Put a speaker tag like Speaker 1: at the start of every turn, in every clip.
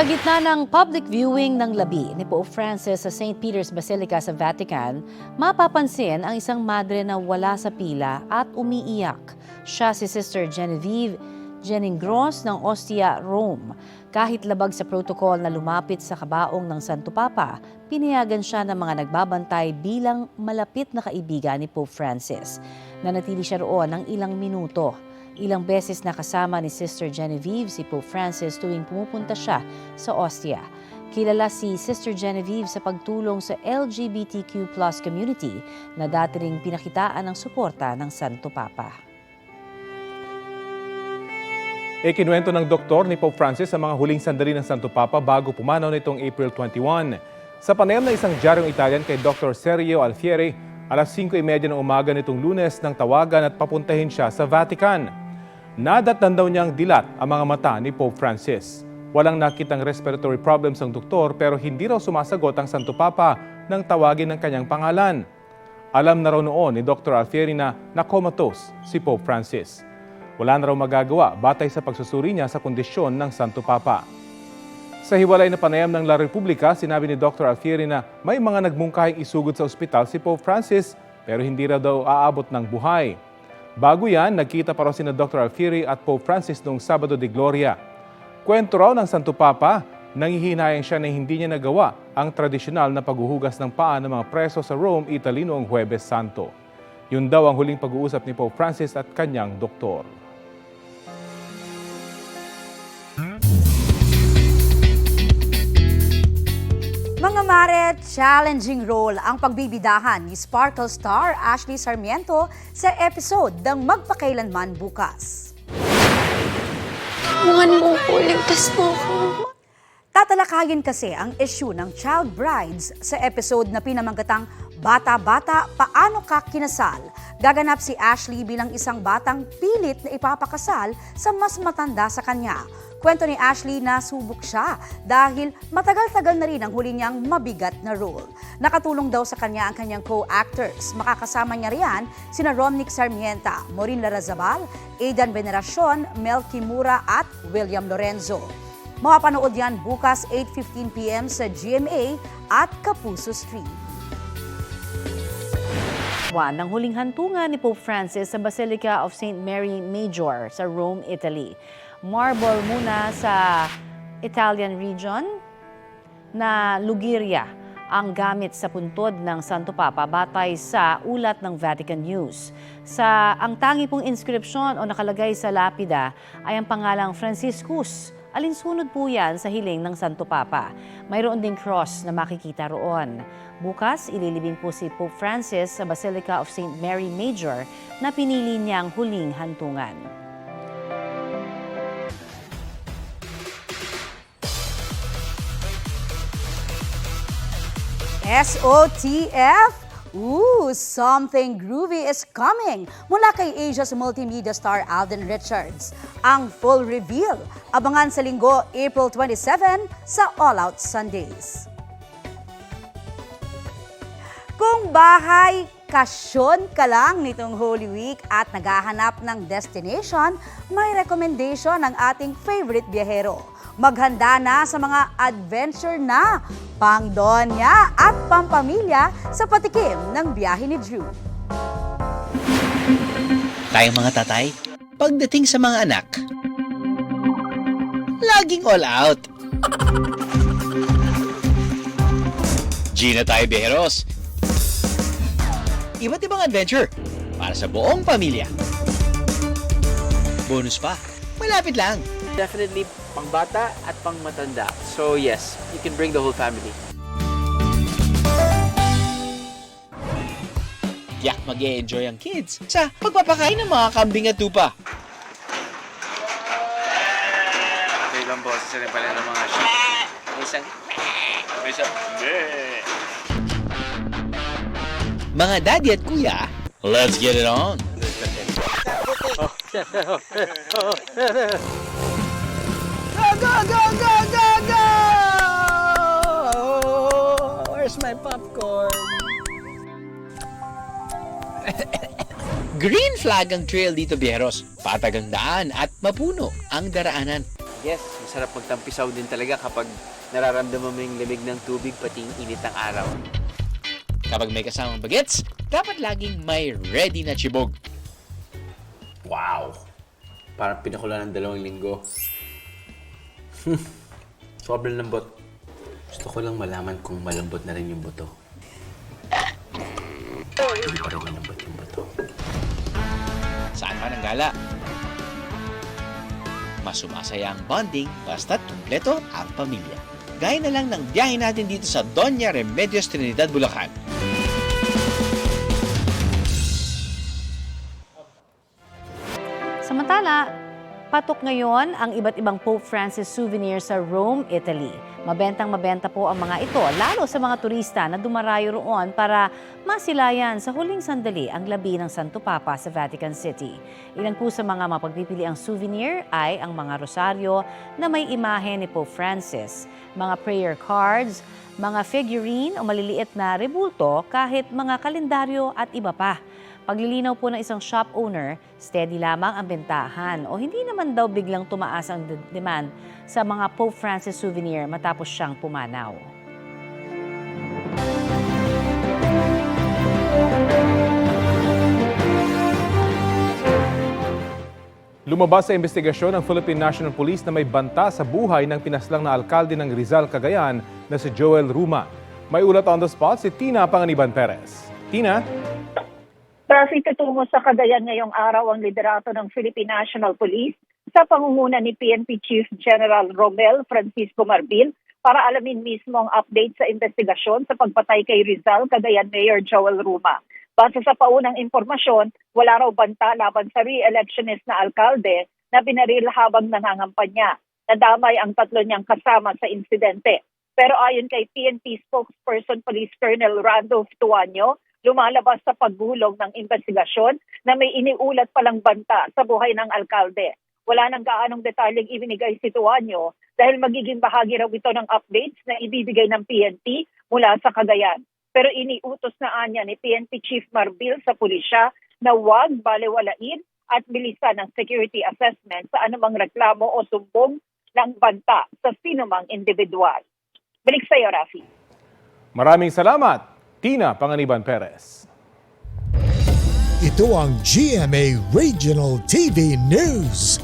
Speaker 1: Sa gitna ng public viewing ng labi ni Pope Francis sa St. Peter's Basilica sa Vatican, mapapansin ang isang madre na wala sa pila at umiiyak. Siya si Sister Genevieve Jeningros ng Ostia, Rome. Kahit labag sa protocol na lumapit sa kabaong ng Santo Papa, pinayagan siya ng mga nagbabantay bilang malapit na kaibigan ni Pope Francis. Nanatili siya roon ng ilang minuto. Ilang beses nakasama ni Sister Genevieve si Pope Francis tuwing pumupunta siya sa Ostia. Kilala si Sister Genevieve sa pagtulong sa LGBTQ+ community na dati ring pinakitaan ng suporta ng Santo Papa.
Speaker 2: Ikinuwento ng doktor ni Pope Francis sa mga huling sandali ng Santo Papa bago pumanaw nitong April 21. Sa panayam ng isang diaryong Italian kay Dr. Sergio Alfieri, alas 5:30 ng umaga nitong Lunes nang tawagan at papuntahin siya sa Vatican. Nadatnan daw niyang dilat ang mga mata ni Pope Francis. Walang nakitang respiratory problems ang doktor pero hindi raw sumasagot ang Santo Papa nang tawagin ng kanyang pangalan. Alam na raw noon ni Dr. Alfieri na comatose si Pope Francis. Wala na raw magagawa batay sa pagsusuri niya sa kondisyon ng Santo Papa. Sa hiwalay na panayam ng La Repubblica, sinabi ni Dr. Alfieri na may mga nagmungkahing isugod sa ospital si Pope Francis pero hindi raw daw aabot ng buhay. Bago yan, nagkita pa raw sina Dr. Alfieri at Pope Francis noong Sabado de Gloria. Kwento raw ng Santo Papa, nangihinayang siya na hindi niya nagawa ang tradisyonal na paghuhugas ng paa ng mga preso sa Rome, Italy noong Huwebes Santo. Yun daw ang huling pag-uusap ni Pope Francis at kanyang doktor.
Speaker 3: Mga mare, challenging role ang pagbibidahan ni Sparkle star Ashley Sarmiento sa episode ng Magpakailanman Bukas.
Speaker 4: Tulungan mo ko, ligtas mo ko.
Speaker 3: Tatalakayin kasi ang issue ng child brides sa episode na pinamanggatang Bata-Bata, Paano Ka Kinasal? Gaganap si Ashley bilang isang batang pilit na ipapakasal sa mas matanda sa kanya. Kwento ni Ashley na subok siya dahil matagal-tagal na rin ang huli niyang mabigat na role. Nakatulong daw sa kanya ang kanyang co-actors. Makakasama niya riyan sina Romnick Sarmienta, Maureen Larrazabal, Aidan Veneracion, Mel Kimura at William Lorenzo. Mapapanood yan bukas 8:15 p.m. sa GMA at Kapuso Stream.
Speaker 1: Ng huling hantungan ni Pope Francis sa Basilica of St. Mary Major sa Rome, Italy. Marble muna sa Italian region na Liguria ang gamit sa puntod ng Santo Papa batay sa ulat ng Vatican News. Ang tangi pong inscription o nakalagay sa lapida ay ang pangalang Franciscus. Alinsunod po yan sa hiling ng Santo Papa. Mayroon ding cross na makikita roon. Bukas, ililibing po si Pope Francis sa Basilica of St. Mary Major na pinili niyang huling hantungan.
Speaker 3: SOTF? Something groovy is coming mula kay Asia's multimedia star Alden Richards. Ang full reveal, abangan sa linggo, April 27 sa All Out Sundays. Kung bahay, kasyon ka lang nitong Holy Week at naghahanap ng destination, may recommendation ng ating favorite biyahero. Maghanda na sa mga adventure na pangdonya at pampamilya sa patikim ng biyahe ni Drew.
Speaker 5: Tayong mga tatay, pagdating sa mga anak, laging all out. Gina tayo, biyeros. Iba't ibang adventure para sa buong pamilya. Bonus pa, malapit lang.
Speaker 6: Definitely pangbata at pangmatanda. So yes, you can bring the whole family.
Speaker 5: Yak mag-e-enjoy ang kids sa pagpapakain ng mga kambing at tupa.
Speaker 6: Ito ibang boses rin pala ng mga sheep. May isang
Speaker 5: Mga daddy at kuya, let's get it on! Go, go, go, go, go! Where's my popcorn? Green flag ang trail dito, biyeros. Patag ang daan at mapuno ang daraanan. Yes, masarap magtampisaw din talaga kapag nararamdaman mo yung lamig ng tubig pati yung init ng araw. Kapag may kasamang bagets, dapat laging may ready na chibog. Wow! Parang pinakula ng 2 linggo. Sobrang lambot. Gusto ko lang malaman kung malambot na rin yung buto. Hindi pa rin malambot yung buto. Saan man ang gala? Mas sumasaya ang bonding basta't kumpleto ang pamilya. Gaya na lang ng biyahe natin dito sa Doña Remedios Trinidad, Bulacan.
Speaker 1: Samantala, patok ngayon ang iba't ibang Pope Francis souvenir sa Rome, Italy. Mabentang-mabenta po ang mga ito, lalo sa mga turista na dumarayo roon para masilayan sa huling sandali ang labi ng Santo Papa sa Vatican City. Ilan po sa mga mapagpipili ang souvenir ay ang mga rosaryo na may imahe ni Pope Francis, mga prayer cards, mga figurine o maliliit na rebulto kahit mga kalendaryo at iba pa. Paglilinaw po ng isang shop owner, steady lamang ang bentahan o hindi naman daw biglang tumaas ang demand sa mga Pope Francis souvenir matapos siyang pumanaw.
Speaker 2: Lumabas sa investigasyon ng Philippine National Police na may banta sa buhay ng pinaslang na alkalde ng Rizal, Cagayan na si Joel Ruma. May ulat on the spot si Tina Panganiban Perez. Tina?
Speaker 7: Traffic tutungo sa Cagayan ngayong araw ang liderato ng Philippine National Police sa pangunguna ni PNP Chief General Romel Francisco Marbil para alamin mismo ang update sa investigasyon sa pagpatay kay Rizal, Cagayan Mayor Joel Ruma. Base sa paunang impormasyon, wala raw banta laban sa re-electionist na alkalde na binaril habang nangangampanya. Nadamay ang 3 niyang kasama sa insidente. Pero ayon kay PNP spokesperson Police Colonel Randolph Tuanyo, lumalabas sa paghulog ng investigasyon na may iniulat palang banta sa buhay ng alkalde. Wala nang gaanong detalyeng ibinigay si Tuanyo dahil magiging bahagi raw ito ng updates na ibibigay ng PNP mula sa Cagayan. Pero iniutos na anya ni PNP Chief Marbil sa pulisya na huwag balewalain at bilisan ng security assessment sa anumang reklamo o sumbong ng banta sa sinumang individual. Balik sa iyo, Rafi.
Speaker 2: Maraming salamat, Tina Panganiban Perez.
Speaker 8: Ito ang GMA Regional TV News.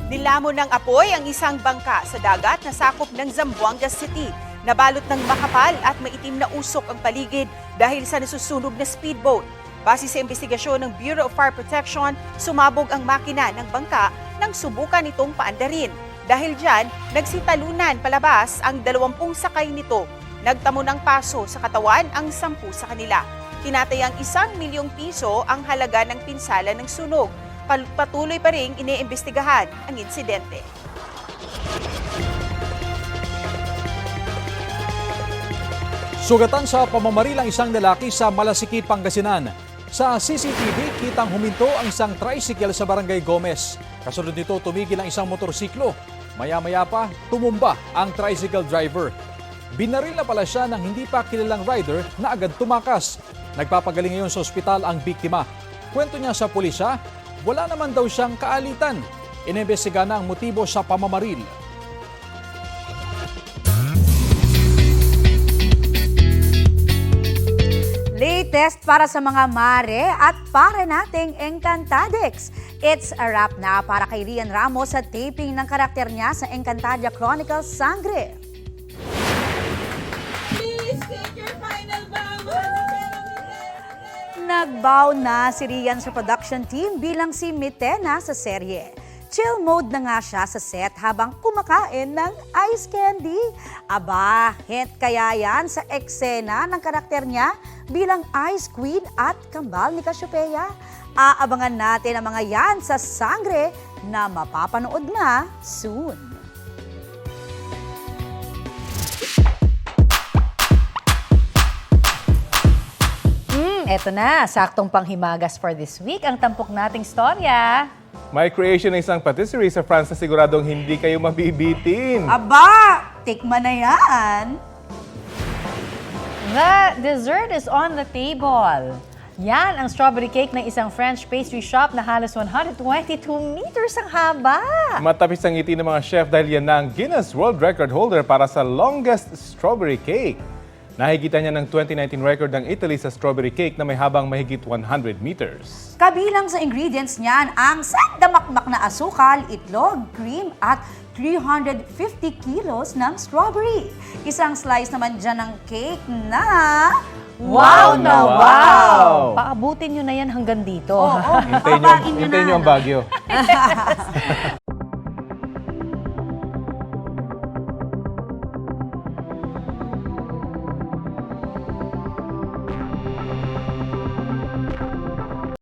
Speaker 9: Nilamon ng apoy ang isang bangka sa dagat na sakop ng Zamboanga City. Nabalot ng makapal at maitim na usok ang paligid dahil sa nasusunog na speedboat. Base sa investigasyon ng Bureau of Fire Protection, sumabog ang makina ng bangka nang subukan itong paandarin. Dahil dyan, nagsitalunan palabas ang 20 sakay nito. Nagtamo ng paso sa katawan ang 10 sa kanila. Tinatayang 1 milyong piso ang halaga ng pinsala ng sunog. Patuloy pa ring iniimbestigahan ang insidente.
Speaker 10: Sugatan sa pamamaril ang isang lalaki sa Malasikit, Pangasinan. Sa CCTV, kitang huminto ang isang tricycle sa Barangay Gomez. Kasunod nito, tumigil ang isang motorsiklo. Maya-maya pa, tumumba ang tricycle driver. Binaril na pala siya ng hindi pa kilalang rider na agad tumakas. Nagpapagaling ngayon sa ospital ang biktima. Kwento niya sa pulisya, wala naman daw siyang kaalitan. Inimbestiga na ang motibo sa pamamaril.
Speaker 3: Latest para sa mga mare at para nating Encantadex. It's a wrap na para kay Rian Ramos sa taping ng karakter niya sa Encantadia Chronicles Sangre. Nagbow na si Rian sa production team bilang si Mitena sa serye. Chill mode na nga siya sa set habang kumakain ng ice candy. Aba, hint kaya yan sa eksena ng karakter niya bilang ice queen at kambal ni Cassiopeia? Aabangan natin ang mga yan sa Sangre na mapapanood na soon.
Speaker 1: Eto na, saktong panghimagas for this week ang tampok nating storya.
Speaker 2: May creation ng isang patisserie sa France na siguradong hindi kayo mabibitin.
Speaker 3: Aba, tikman na yan!
Speaker 1: The dessert is on the table. Yan ang strawberry cake ng isang French pastry shop na halos 122 meters ang haba.
Speaker 2: Matapis ang ngiti ng mga chef dahil yan na ang Guinness World Record holder para sa longest strawberry cake. Nahigitan niya ng 2019 record ng Italy sa strawberry cake na may habang mahigit 100 meters.
Speaker 3: Kabilang sa ingredients niyan ang sandamakmak na asukal, itlog, cream at 350 kilos ng strawberry. Isang slice naman dyan ng cake na...
Speaker 1: Wow na
Speaker 2: wow!
Speaker 1: wow! Paabutin nyo na yan hanggang dito.
Speaker 3: Oo,
Speaker 2: Hintayin
Speaker 3: papain nyo
Speaker 2: niyo
Speaker 3: na,
Speaker 2: ang
Speaker 3: no?
Speaker 2: Baguio.